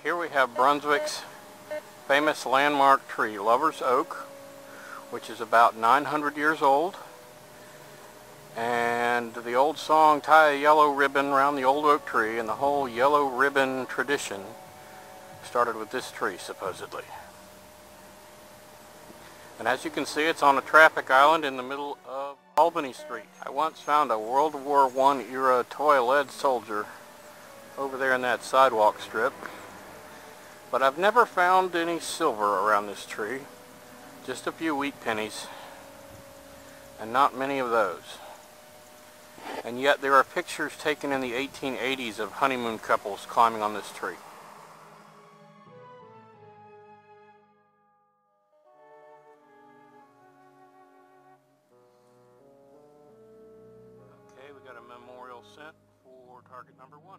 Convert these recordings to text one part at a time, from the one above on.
Here we have Brunswick's famous landmark tree, Lover's Oak, which is about 900 years old. And the old song, tie a yellow ribbon around the old oak tree, and the whole yellow ribbon tradition started with this tree, supposedly. And as you can see, it's on a traffic island in the middle of Albany Street. I once found a World War I era toy lead soldier over there in that sidewalk strip. But I've never found any silver around this tree. Just a few wheat pennies. And not many of those. And yet there are pictures taken in the 1880s of honeymoon couples climbing on this tree. Okay, we got a memorial scent for target number 1.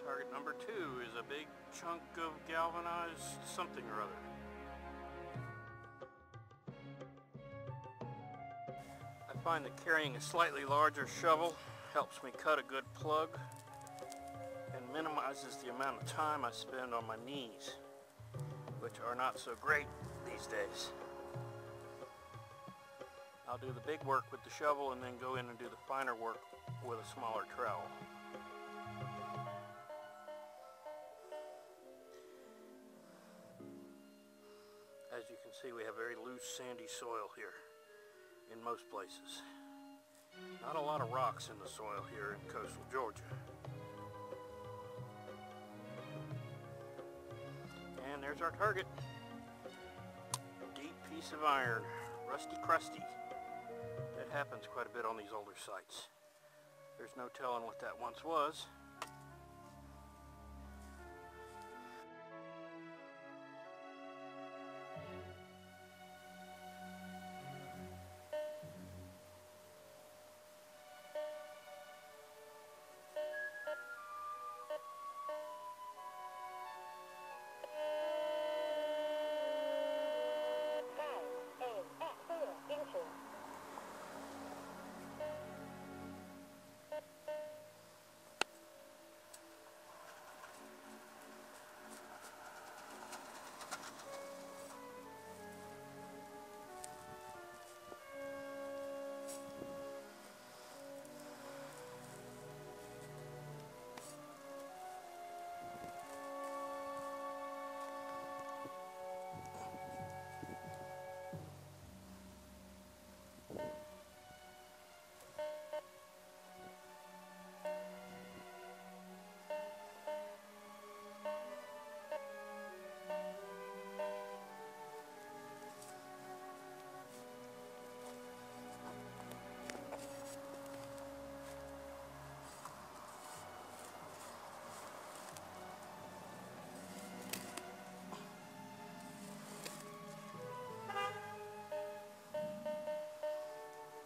Target number 2 is a big chunk of galvanized something or other. I find that carrying a slightly larger shovel helps me cut a good plug and minimizes the amount of time I spend on my knees, which are not so great these days. I'll do the big work with the shovel and then go in and do the finer work with a smaller trowel. As you can see, we have very loose sandy soil here in most places. Not a lot of rocks in the soil here in coastal Georgia. And there's our target. Deep piece of iron, rusty crusty. That happens quite a bit on these older sites. There's no telling what that once was.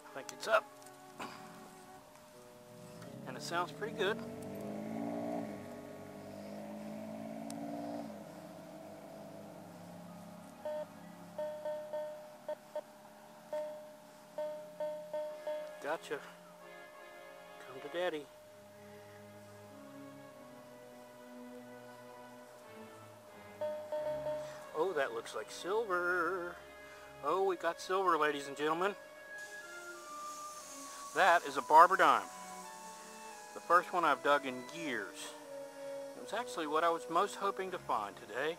I think it's up. And it sounds pretty good. Gotcha. Come to Daddy. Oh, that looks like silver. Oh, we got silver, ladies and gentlemen. That is a Barber dime. The first one I've dug in years. It was actually what I was most hoping to find today.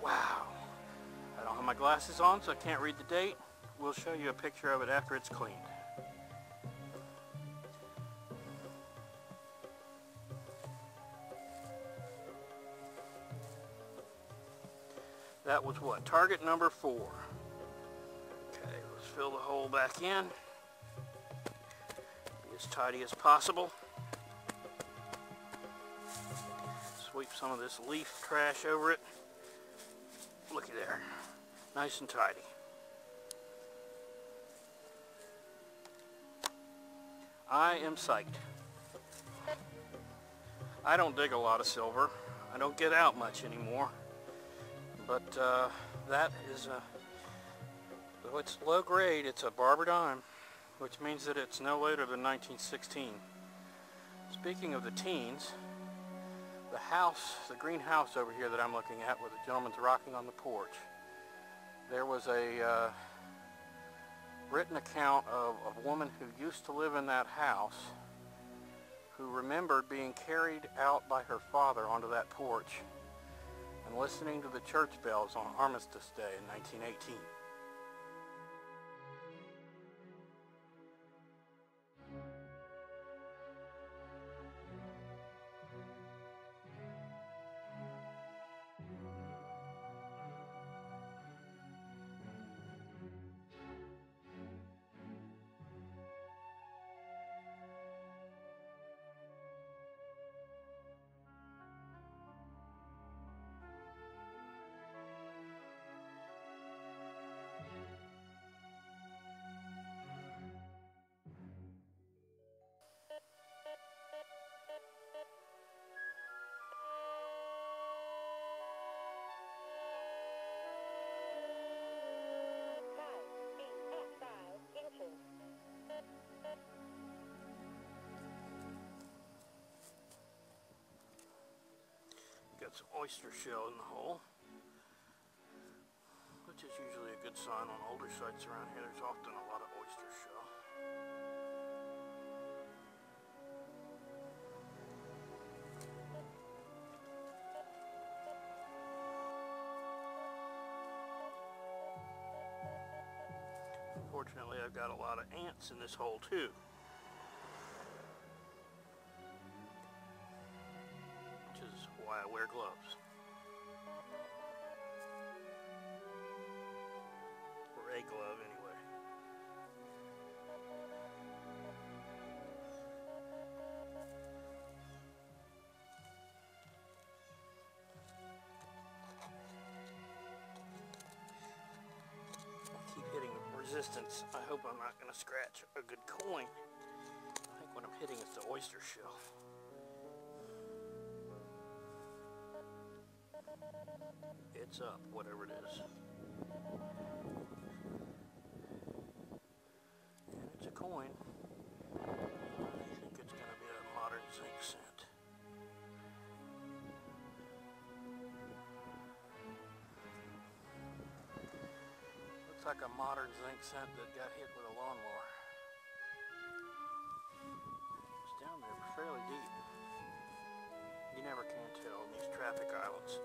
Wow. I don't have my glasses on, so I can't read the date. We'll show you a picture of it after it's cleaned. That was what? Target number 4. Okay, let's fill the hole back in. Be as tidy as possible. Sweep some of this leaf trash over it. Looky there. Nice and tidy. I am psyched. I don't dig a lot of silver. I don't get out much anymore. But that is though it's low grade, it's a Barber dime, which means that it's no later than 1916. Speaking of the teens, the house, the green house over here that I'm looking at, where the gentleman's rocking on the porch, there was a written account of a woman who used to live in that house, who remembered being carried out by her father onto that porch and listening to the church bells on Armistice Day in 1918. Got some oyster shell in the hole, which is usually a good sign on older sites around here. There's often a lot of oyster shell. Unfortunately, I've got a lot of ants in this hole too. Which is why I wear gloves. Or a glove anyway. I keep hitting resistance. I hope I'm not going to scratch a good coin. I think what I'm hitting is the oyster shell. It's up, whatever it is. And it's a coin. I think it's going to be a modern zinc cent. Looks like a modern zinc cent that got hit with a lawnmower. It's down there fairly deep. You never can tell in these traffic islands.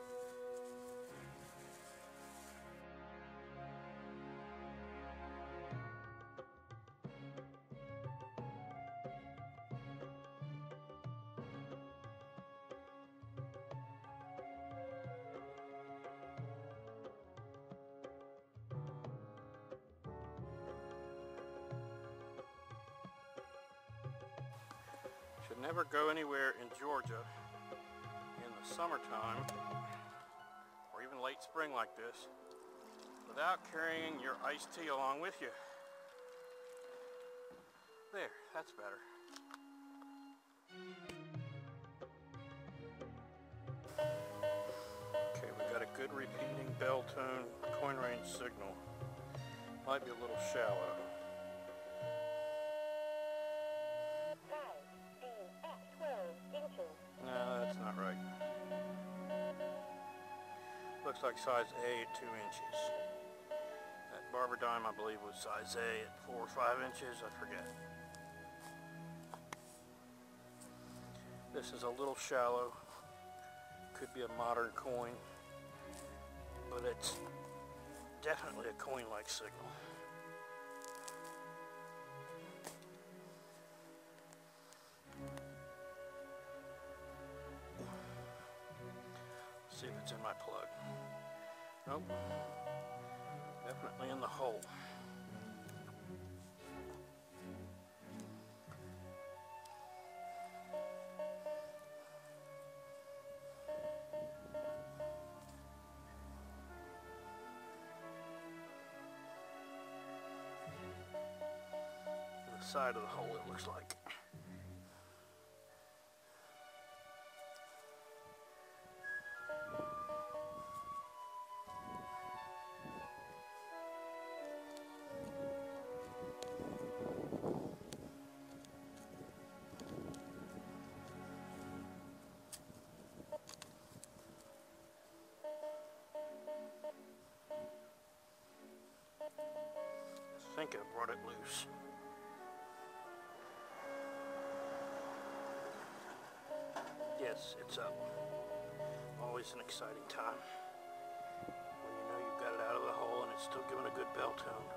Should never go anywhere in Georgia in the summertime, or even late spring like this, without carrying your iced tea along with you. There, that's better. Okay, we got a good repeating bell tone coin range signal. Might be a little shallow. No, that's not right. Looks like size A at 2 inches. That Barber dime, I believe, was size A at 4 or 5 inches, I forget. This is a little shallow. Could be a modern coin, but it's definitely a coin-like signal. See if it's in my plug. Nope. Definitely in the hole. side of the hole, it looks like. I think I brought it loose. Yes, it's up. Always an exciting time when you know you've got it out of the hole and it's still giving a good bell tone.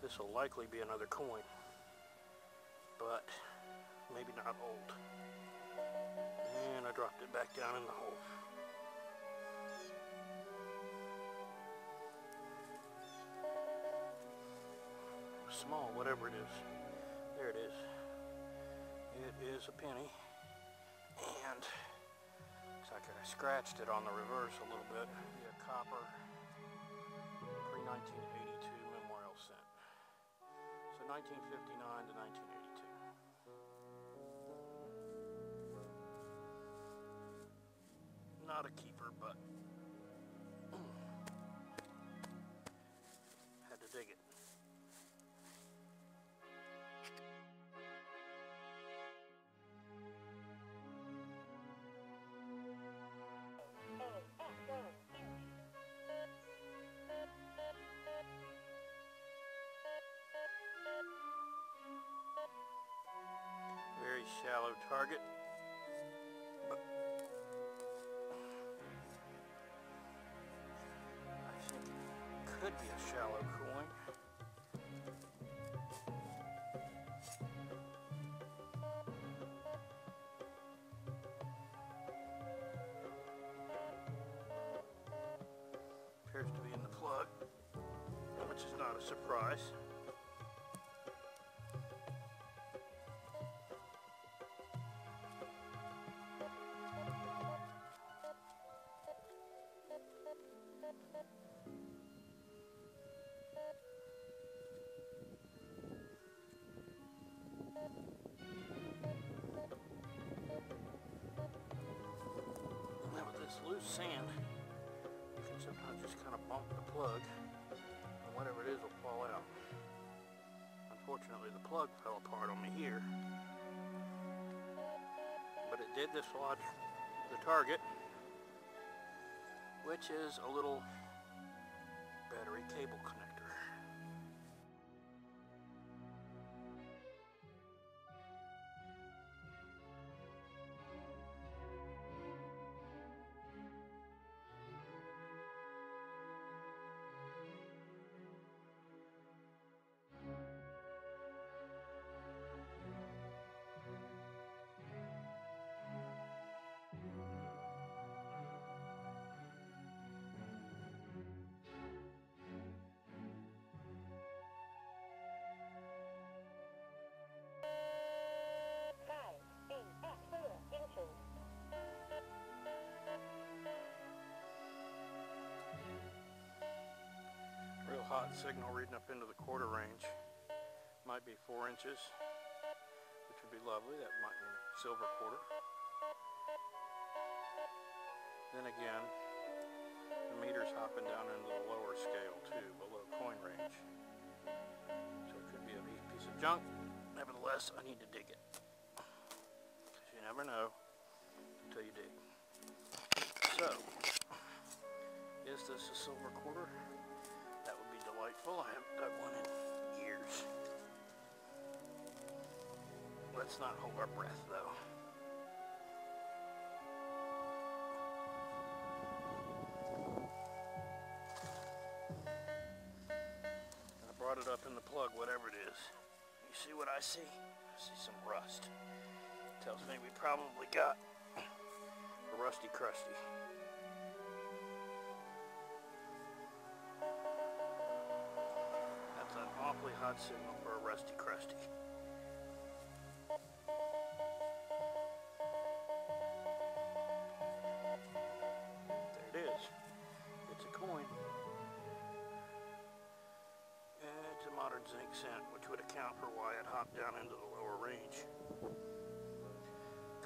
This will likely be another coin, but maybe not old. And I dropped it back down in the hole. Small, whatever it is. There it is. It is a penny, and looks like I scratched it on the reverse a little bit. A copper pre-1982 memorial cent. So 1959 to 1982. Not a keeper, but had to dig it. Very shallow target, but I think it could be a shallow coin. Appears to be in the plug, which is not a surprise. Now with this loose sand, you can sometimes just kind of bump the plug and whatever it is will fall out. Unfortunately, the plug fell apart on me here, but it did dislodge the target, which is a little battery cable connector. Real hot signal reading up into the quarter range. Might be 4 inches, which would be lovely. That might be silver quarter. Then again, the meter's hopping down into the lower scale too, below coin range. So it could be a piece of junk. Nevertheless, I need to dig it. Because you never know until you dig. So, is this a silver quarter? That would be delightful. I haven't dug one in years. Let's not hold our breath though. I brought it up in the plug, whatever it is. You see what I see? I see some rust. Tells me we probably got a rusty crusty. That's an awfully hot signal for a rusty crusty. There it is. It's a coin. account for why it hopped down into the lower range.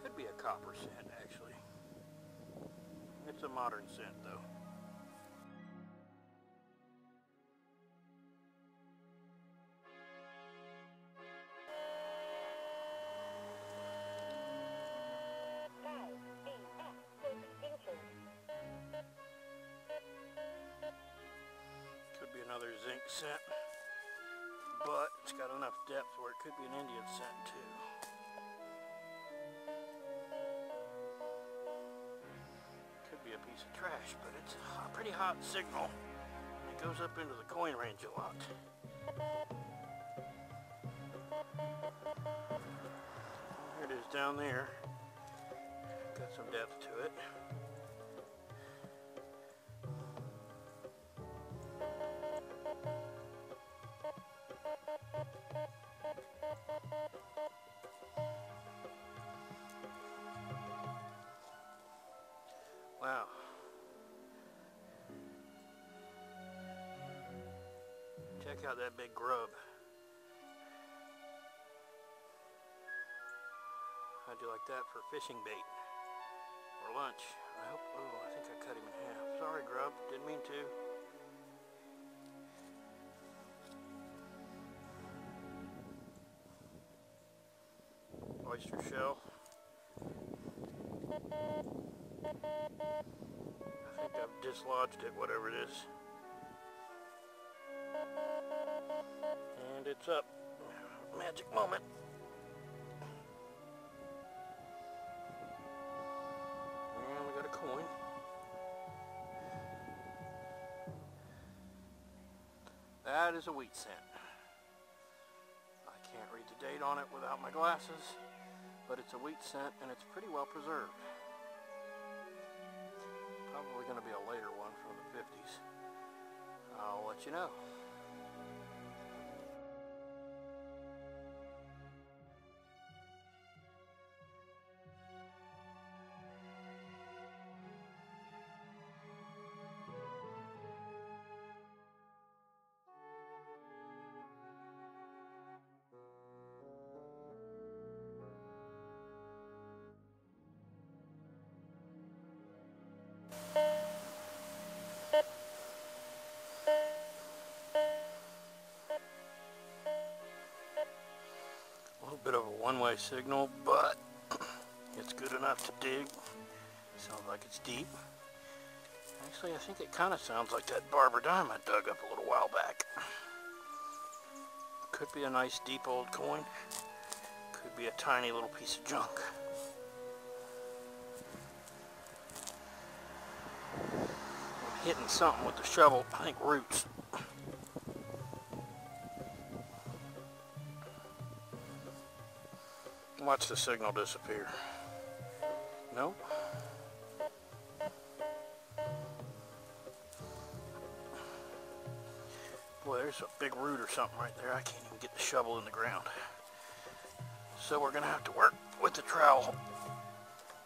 Could be a copper scent, actually. It's a modern scent, though. Could be another zinc scent, but it's got enough depth where it could be an Indian scent, too. Be a piece of trash, but it's a pretty hot signal. It goes up into the coin range a lot. There it is down there. Got some depth to it. Wow. Check out that big grub. How'd you like that for fishing bait or lunch? I hope, oh, I think I cut him in half. Sorry, grub, didn't mean to. Oyster shell. I think I've dislodged it, whatever it is. And it's up. Magic moment. And we got a coin. That is a wheat cent. I can't read the date on it without my glasses, but it's a wheat cent and it's pretty well preserved. Probably going to be a later one from the 50s. I'll let you know. A little bit of a one-way signal, but it's good enough to dig. Sounds like it's deep. Actually, I think it kind of sounds like that Barber dime I dug up a little while back. Could be a nice deep old coin. Could be a tiny little piece of junk. I'm hitting something with the shovel, I think roots. Watch the signal disappear. Nope. Boy, there's a big root or something right there. I can't even get the shovel in the ground. So we're going to have to work with the trowel.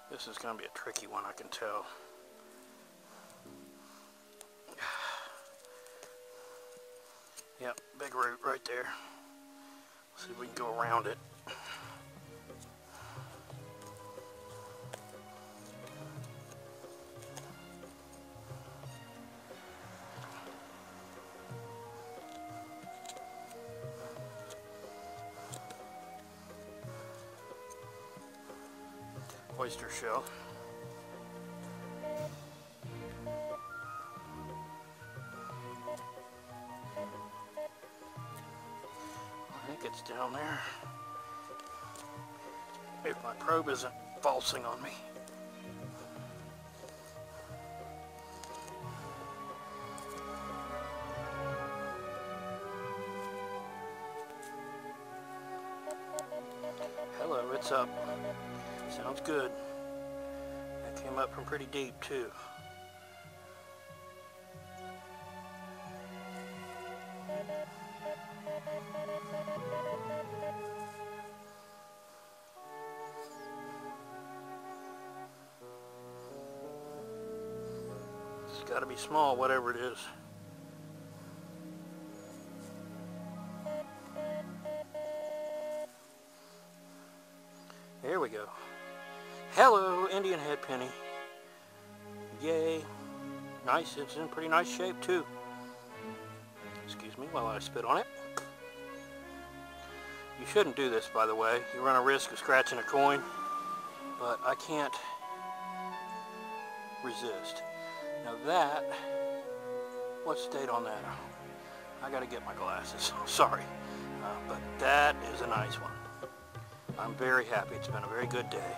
This is going to be a tricky one, I can tell. Yep, big root right there. Let's see if we can go around it. Oyster shell. I think it's down there. If my probe isn't falsing on me. Hello, it's up. Sounds good. That came up from pretty deep too. It's got to be small, whatever it is. Hello, Indian head penny. Yay. Nice, it's in pretty nice shape too. Excuse me while I spit on it. You shouldn't do this, by the way. You run a risk of scratching a coin, but I can't resist. Now that, what's the date on that? I gotta get my glasses. Sorry. But that is a nice one. I'm very happy. It's been a very good day.